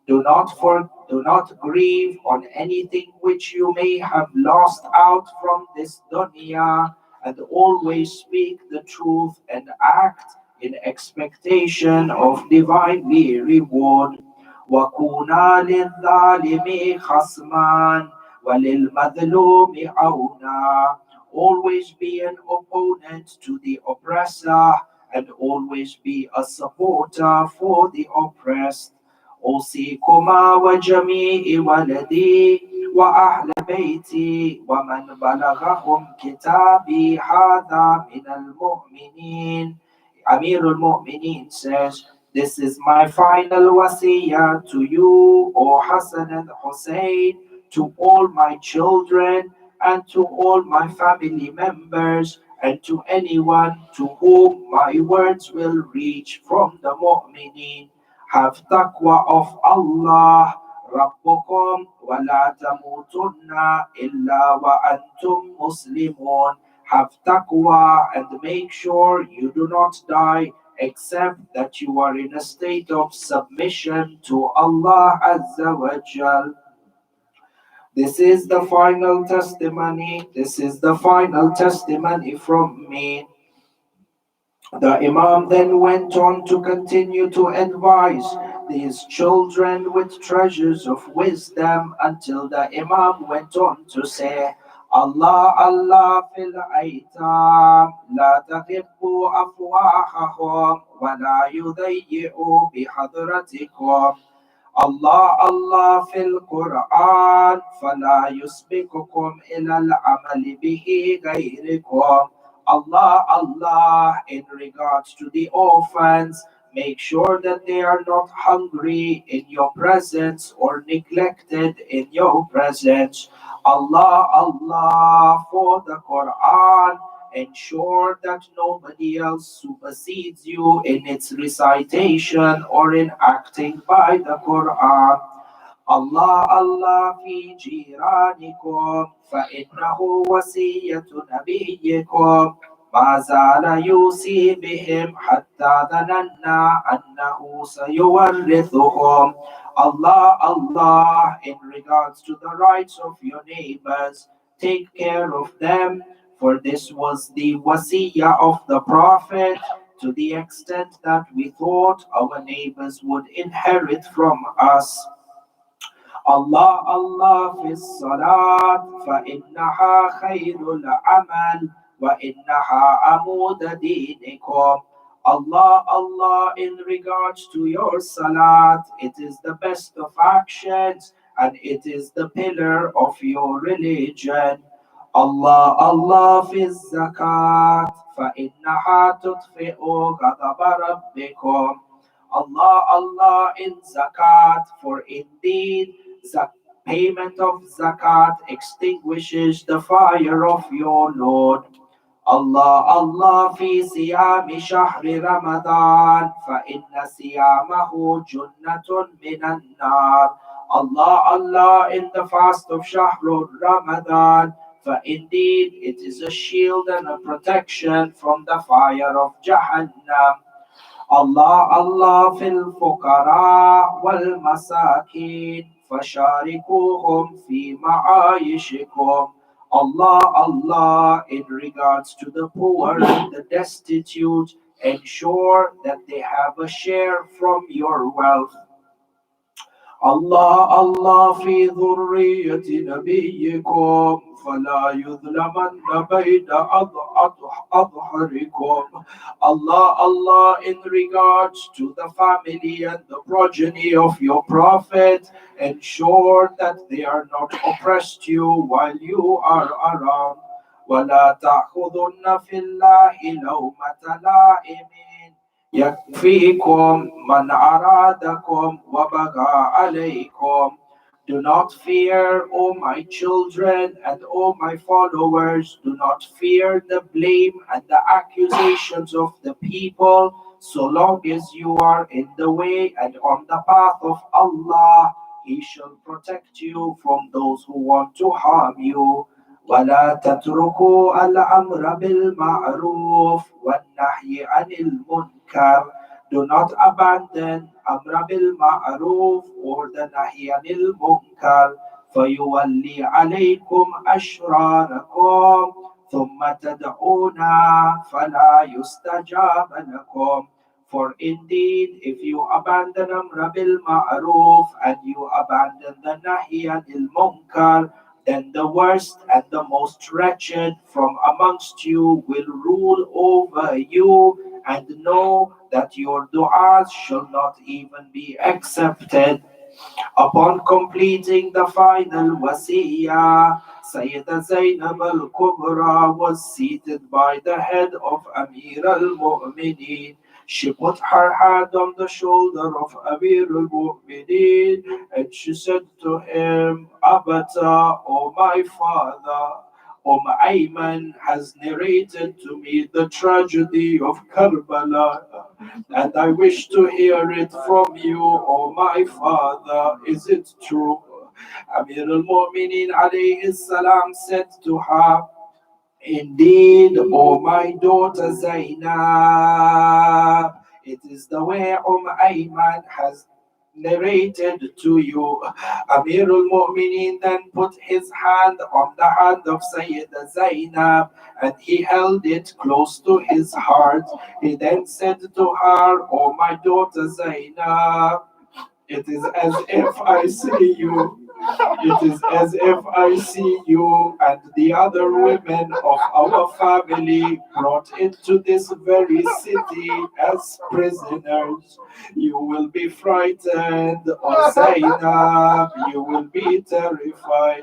Do not grieve on anything which you may have lost out from this dunya, and always speak the truth and act in expectation of divinely reward. وَكُونَا لِلظَّالِمِ خَصْمًا وَلِلْمَظْلُومِ عَوْنًا. Always be an opponent to the oppressor, and always be a supporter for the oppressed. أوصيكما وجميع ولدي وأهل بيتي ومن بلغهم كتابي هذا من المؤمنين. Amir al-Mu'mineen says, this is my final wasiyah to you, O Hassan and Hussein, to all my children and to all my family members and to anyone to whom my words will reach from the Mu'mineen. Have taqwa of Allah, Rabbukum, wa la tamutunna illa wa antum muslimun. Have taqwa and make sure you do not die except that you are in a state of submission to Allah Azza wa Jal. This is the final testimony. This is the final testimony from me. The Imam then went on to continue to advise these children with treasures of wisdom until the Imam went on to say, Allah, Allah fil aitam, la taqibbu afwahahum, wa la yudayyi'u bihadratikum. Allah, Allah fil Quran, fala yusbikukum ilal amali bihi ghayrikum. Allah, Allah, in regards to the orphans, make sure that they are not hungry in your presence or neglected in your presence. Allah, Allah, for the Quran, ensure that nobody else supersedes you in its recitation or in acting by the Quran. Allah, Allah fi jiranikum, فإنه وصية نبيكم ما زال يوصي بهم حتى ظننا أنه سيورثهم. Allah, Allah, in regards to the rights of your neighbors, take care of them, for this was the wasiyah of the Prophet, to the extent that we thought our neighbors would inherit from us. Allah, Allah fi salat, فإنها خير العمل وإنها عمود دينكم. Allah, Allah, in regards to your salat, it is the best of actions and it is the pillar of your religion. Allah, Allah fi zakat, فإنها تطفئ غضب ربكم. Allah, Allah in zakat, for indeed payment of zakat extinguishes the fire of your Lord. Allah, Allah fi siyami shahri Ramadhan, فإن سيامه جنة من النار. Allah, Allah in the fast of Shahrul Ramadan, for indeed it is a shield and a protection from the fire of Jahannam. Allah, Allah fil fuqara wal masakin, fasharikuhum fi ma'ayishikum. Allah, Allah, in regards to the poor and the destitute, ensure that they have a share from your wealth. Allah, Allah fi dhurriyyati nabiyyikum, فلا يظلمن بين أظهركم. Allah, Allah, in regards to the family and the progeny of your Prophet, ensure that they are not oppressed you while you are around. ولا تأخذن في الله لومة لائم يكفيكم من أرادكم وبغى عليكم. Do not fear, O my children and O my followers, do not fear the blame and the accusations of the people, so long as you are in the way and on the path of Allah. He shall protect you from those who want to harm you. ولا تتركوا الأمر بالمعروف والنهي عن المنكر. Do not abandon أمر بالمعروف or the نهي عن المنكر. فيولي عليكم أشراركم ثم تدعونا فلا يستجاب لكم. For indeed, if you abandon Amr bil Ma'ruf and you abandon the Nahi anil Munkar, then the worst and the most wretched from amongst you will rule over you, and know that your du'as shall not even be accepted. Upon completing the final wasiyah, Sayyida Zainab al-Kubra was seated by the head of Amir al-Mu'mineen. She put her hand on the shoulder of Amir al-Mu'mineen and she said to him, Abata, O my father, Ayman has narrated to me the tragedy of Karbala, and I wish to hear it from you, O my father. Is it true? Amir al-Mu'mineen alayhi salam said to her, Indeed, O my daughter Zainab, it is the way Ayman has narrated to you. Amir al-Mu'mineen then put his hand on the hand of Sayyida Zainab and he held it close to his heart. He then said to her, O my daughter Zainab, it is as if I see you. It is as if I see you and the other women of our family brought into this very city as prisoners. You will be frightened, O Zainab, you will be terrified.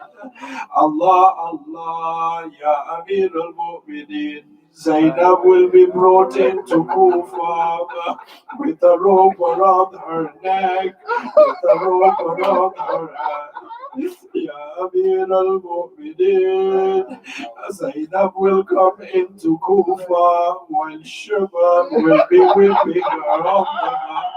Allah, Allah, Ya Amir al-Mu'mineen. Zainab will be brought into Kufa with a rope around her neck, with a rope around her head. Ya Amir al-Mu'mineen, Zainab will come into Kufa while Shimon will be whipping her on the back.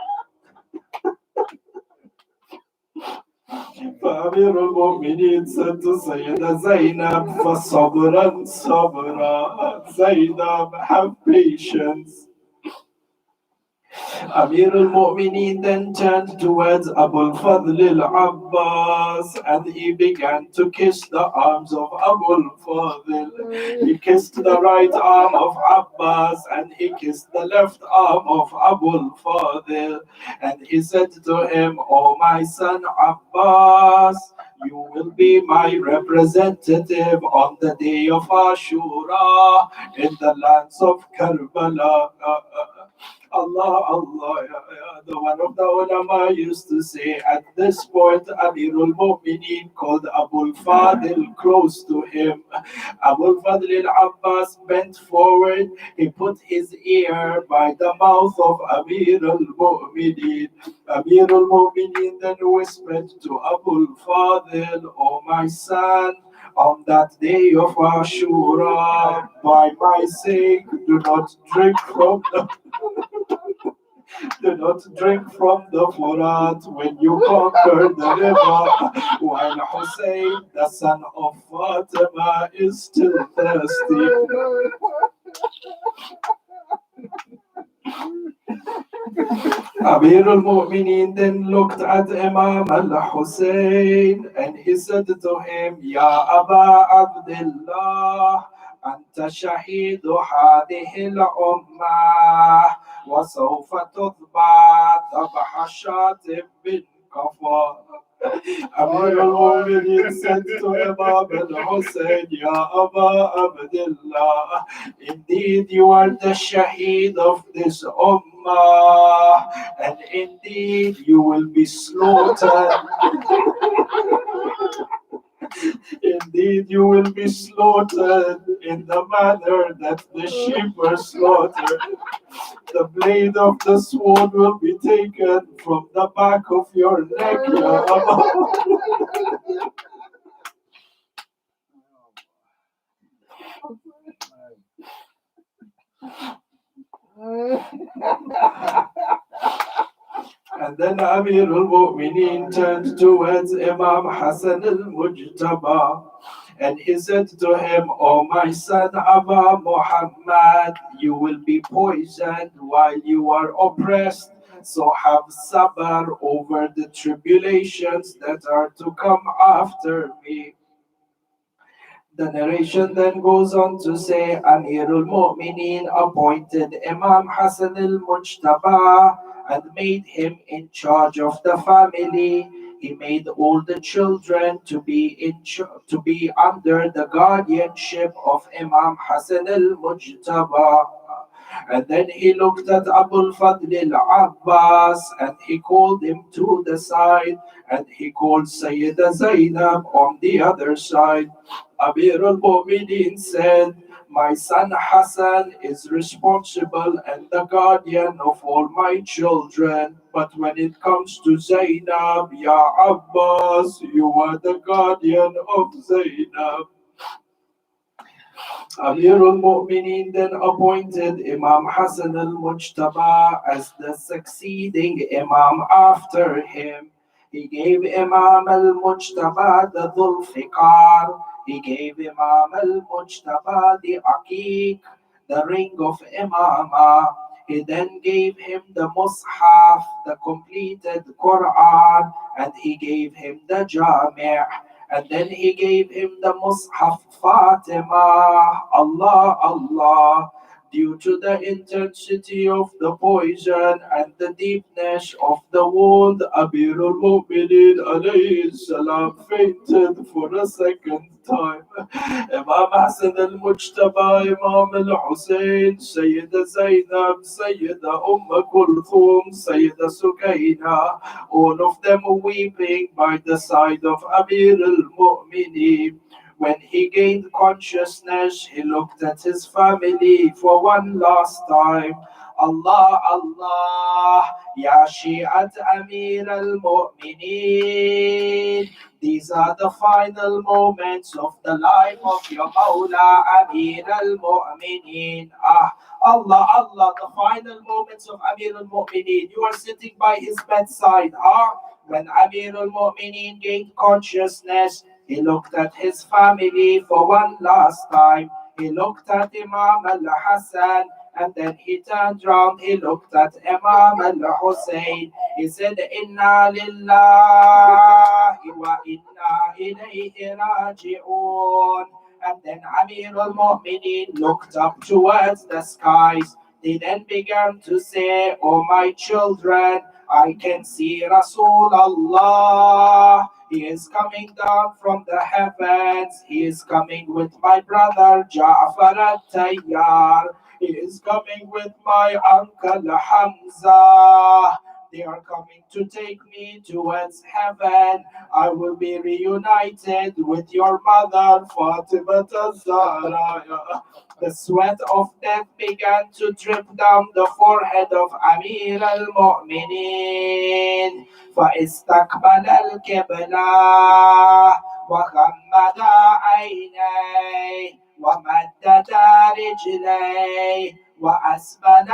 فأمير المؤمنين said to Sayyida Zainab, فصبرا صبرا, Zainab, have patience. Amir al-Mu'mineen then turned towards Abu al-Fadl al-Abbas and he began to kiss the arms of Abu al-Fadl. He kissed the right arm of Abbas and he kissed the left arm of Abu al-Fadl. And he said to him, O my son Abbas, you will be my representative on the day of Ashura in the lands of Karbala. Allah, Allah, the one of the ulama used to say at this point, Amirul Mu'mineen called Abu Fadil close to him. Abu Fadil al-Abbas bent forward, he put his ear by the mouth of Amirul Mu'mineen. Amirul Mu'mineen then whispered to Abu Fadil, O my son, on that day of Ashura, by my sake, do not drink from the do not drink from the Furat when you conquer the river, while Hussein, the son of Fatima, is still thirsty. Amir al-Mu'mineen then looked at Imam al-Hussein and he said to him, Ya Aba Abdullah, أنت شهيد هذه الأمة وسوف تذبح ذبح شاة بالكفر. Amir al-Mu'mineen said to Imam al-Hussein, Ya Aba Abdullah, indeed you are the shaheed of this ummah, and indeed you will be slaughtered. Indeed, you will be slaughtered in the manner that the sheep were slaughtered. The blade of the sword will be taken from the back of your neck, Ya Allah. And then Amir al-Mu'mineen turned towards Imam Hassan al-Mujtaba And he said to him, "O my son Abba Muhammad, you will be poisoned while you are oppressed. So have sabr over the tribulations that are to come after me." The narration then goes on to say, Amir al-Mu'mineen appointed Imam Hassan al-Mujtaba and made him in charge of the family. He made all the children to be under the guardianship of Imam Hassan al-Mujtaba. And then he looked at Abul Fadl al-Abbas and he called him to the side and he called Sayyida Zainab on the other side. Amir al-Mu'mineen said, "My son Hassan is responsible and the guardian of all my children. But when it comes to Zainab, Ya Abbas, you are the guardian of Zainab." Amir al-Mu'mineen then appointed Imam Hassan al-Mujtaba as the succeeding Imam after him. He gave Imam al-Mujtaba the Dhul Fiqar. He gave Imam al-Mujtaba the Aqiq, the ring of Imamah. He then gave him the Mus'haf, the completed Quran, and he gave him the Jami'. And then he gave him the Mus'haf Fatima. Allah, Allah. Due to the intensity of the poison and the deepness of the wound, Amir al-Mu'mineen alayhi salam fainted for a second time. Imam Hassan al-Mujtaba, Imam al-Hussein, Sayyida Zainab, Sayyida Kulthum, Sayyida Sukaina, all of them weeping by the side of Amir al-Mu'mineen. When he gained consciousness, he looked at his family for one last time. Allah, Allah, Ya Shi'at Amir al-Mu'mineen. These are the final moments of the life of your Mawla Amir al-Mu'mineen. Allah, Allah, the final moments of Amir al-Mu'mineen. You are sitting by his bedside. When Amir al-Mu'mineen gained consciousness, he looked at his family for one last time. He looked at Imam al-Hassan and then he turned round. He looked at Imam al-Hussein. He said, "Inna lillahi wa inna ilayhi raji'un." And then Amir al-Mu'mineen looked up towards the skies. They then began to say, "Oh my children, I can see Rasulullah. He is coming down from the heavens. He is coming with my brother Ja'far al-Tayyar. He is coming with my uncle Hamza. They are coming to take me towards heaven. I will be reunited with your mother, Fatima Zahra." The sweat of death began to drip down the forehead of Amir al-Mu'mineen. فاستقبل القبلة وغمد عينيه ومدد رجليه وأسفل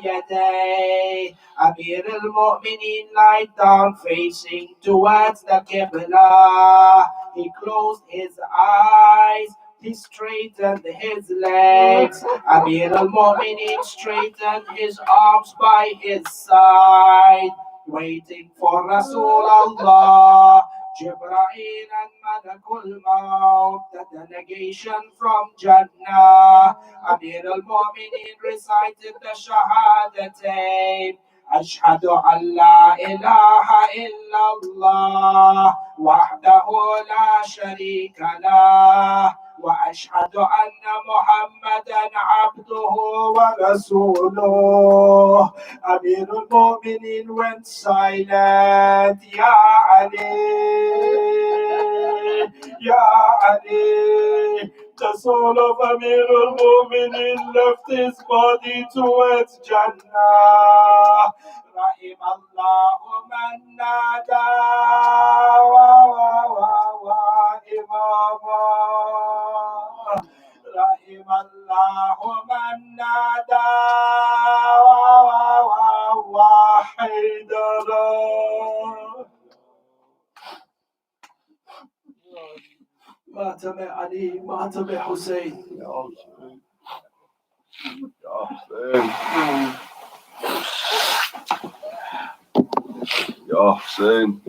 يديه. Amir al-Mu'mineen lied down facing towards the Qibla. He closed his eyes. He straightened his legs. Amir al-Mu'mineen straightened his arms by his side, waiting for Rasulullah. Jibreel and Malakul Maut, the delegation from Jannah. Amir al-Mu'mineen recited the Shahadatain. أشهد أن لا إله إلا الله وحده لا شريك له وأشهد أن محمدا عبده ورسوله. Amir al-Mu'mineen went silent. Ya Ali, Ya Ali. The soul of Amir al-Mu'mineen left his body towards Jannah. رحم الله من نادى إماما. رحم الله من نادى حيدرا. مات علي مات حسين. يا حسين يا حسين يا حسين.